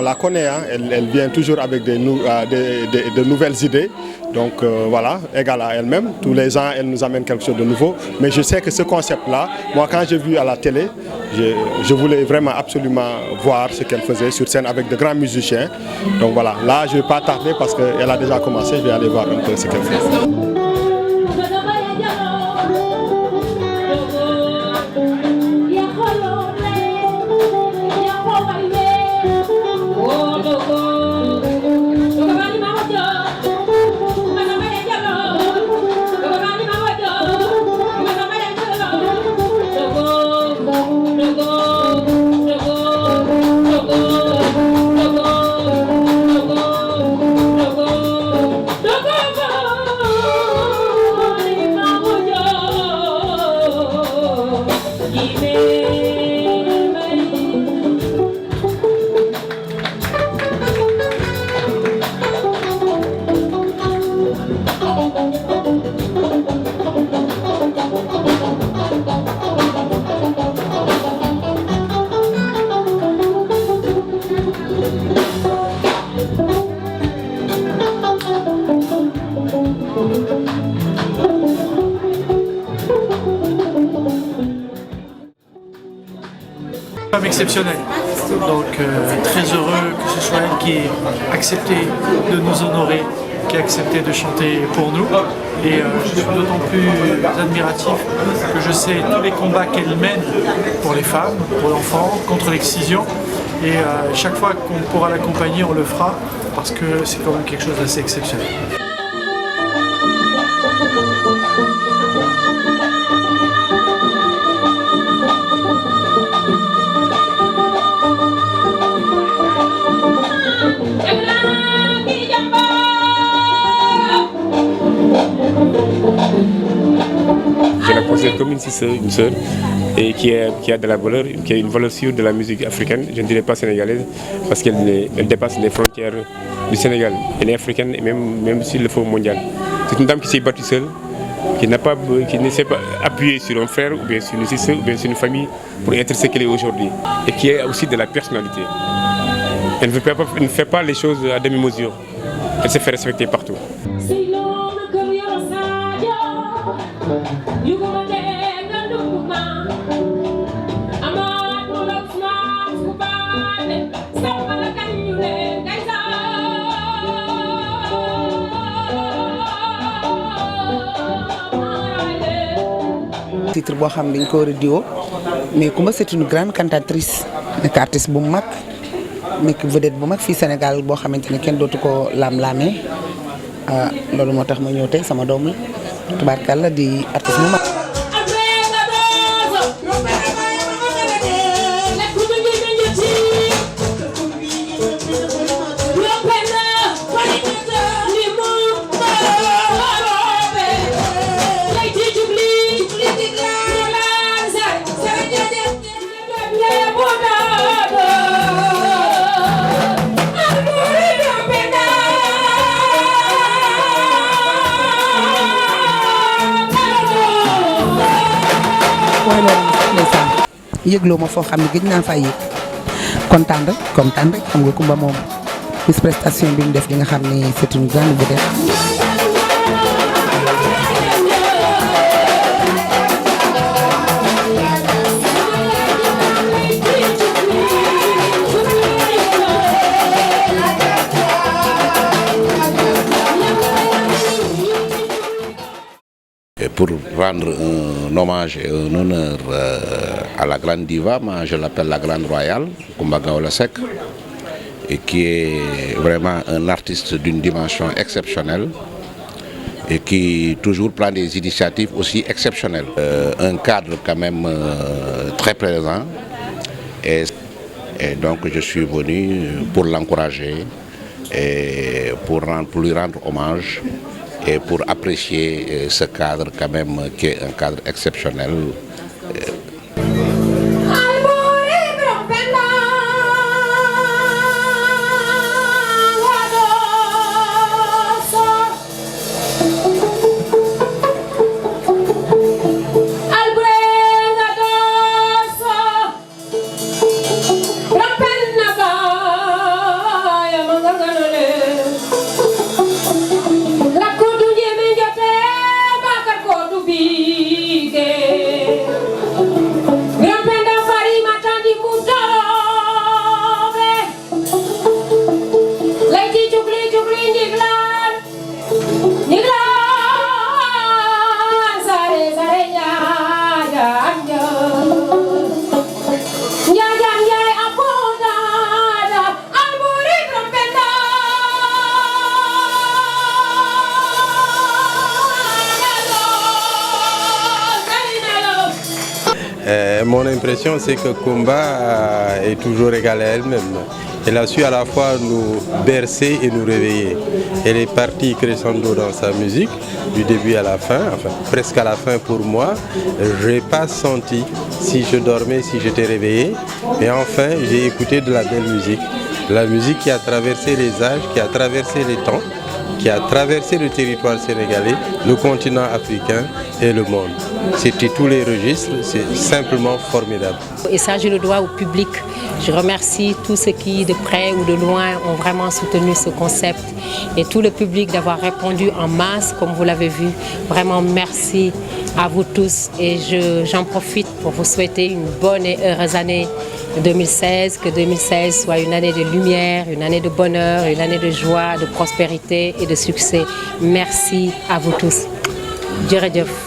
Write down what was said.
la connaît, hein, elle vient toujours avec de nouvelles idées. Donc voilà, égale à elle-même. Tous les ans, elle nous amène quelque chose de nouveau. Mais je sais que ce concept-là, moi quand j'ai vu à la télé, je voulais vraiment absolument voir ce qu'elle faisait sur scène avec de grands musiciens. Donc voilà, là je ne vais pas tarder parce qu'elle a déjà commencé, je vais aller voir un peu ce qu'elle fait. Exceptionnelle. Donc très heureux que ce soit elle qui ait accepté de nous honorer, qui a accepté de chanter pour nous. Et je suis d'autant plus admiratif que je sais tous les combats qu'elle mène pour les femmes, pour l'enfant, contre l'excision. Et chaque fois qu'on pourra l'accompagner, on le fera parce que c'est quand même quelque chose d'assez exceptionnel. Je la considère comme une sœur et qui a de la valeur, qui a une valeur sûre de la musique africaine, je ne dirais pas sénégalaise, parce qu'elle dépasse les frontières du Sénégal. Elle est africaine et même sur le fond mondial. C'est une dame qui s'est battue seule, qui ne s'est pas appuyée sur un frère ou bien sur une sœur ou bien sur une famille pour être ce qu'elle est aujourd'hui. Et qui a aussi de la personnalité. Elle ne fait pas les choses à demi-mesure. Elle se fait respecter partout. titre boo xam ne dañ ko war a diwoo mais Coumba c'est une grande cantatrice nekk artiste bu mag nekk vedette bu mag fii Sénégal boo xamante ne kenn dootu ko laam-laamee loolu moo tax ma ñëw tey sama doom la tubaarkàlla di artiste bu mag. yëgloo ma foo xam ne gëj naa faa yëg kontaan rek xam nga Coumba moom bis prestation bi mu def di nga xam ne c'est une grande vedette. Pour rendre un hommage et un honneur à la grande diva, moi je l'appelle la grande royale, Coumba Gawlo Seck, et qui est vraiment un artiste d'une dimension exceptionnelle et qui toujours prend des initiatives aussi exceptionnelles. Un cadre quand même très présent et donc je suis venu pour l'encourager et pour lui rendre hommage et pour apprécier ce cadre quand même qui est un cadre exceptionnel. Mon impression, c'est que Kumba est toujours égale à elle-même. Elle a su à la fois nous bercer et nous réveiller. Elle est partie crescendo dans sa musique, du début à la fin, enfin presque à la fin pour moi. Je n'ai pas senti si je dormais, si j'étais réveillé. Mais enfin, j'ai écouté de la belle musique. De la musique qui a traversé les âges, qui a traversé les temps, qui a traversé le territoire sénégalais, le continent africain et le monde. C'était tous les registres, c'est simplement formidable. Et ça, je le dois au public. Je remercie tous ceux qui, de près ou de loin, ont vraiment soutenu ce concept et tout le public d'avoir répondu en masse, comme vous l'avez vu. Vraiment, merci à vous tous et j'en profite pour vous souhaiter une bonne et heureuse année 2016, que 2016 soit une année de lumière, une année de bonheur, une année de joie, de prospérité et de succès. Merci à vous tous. Jërëjëf.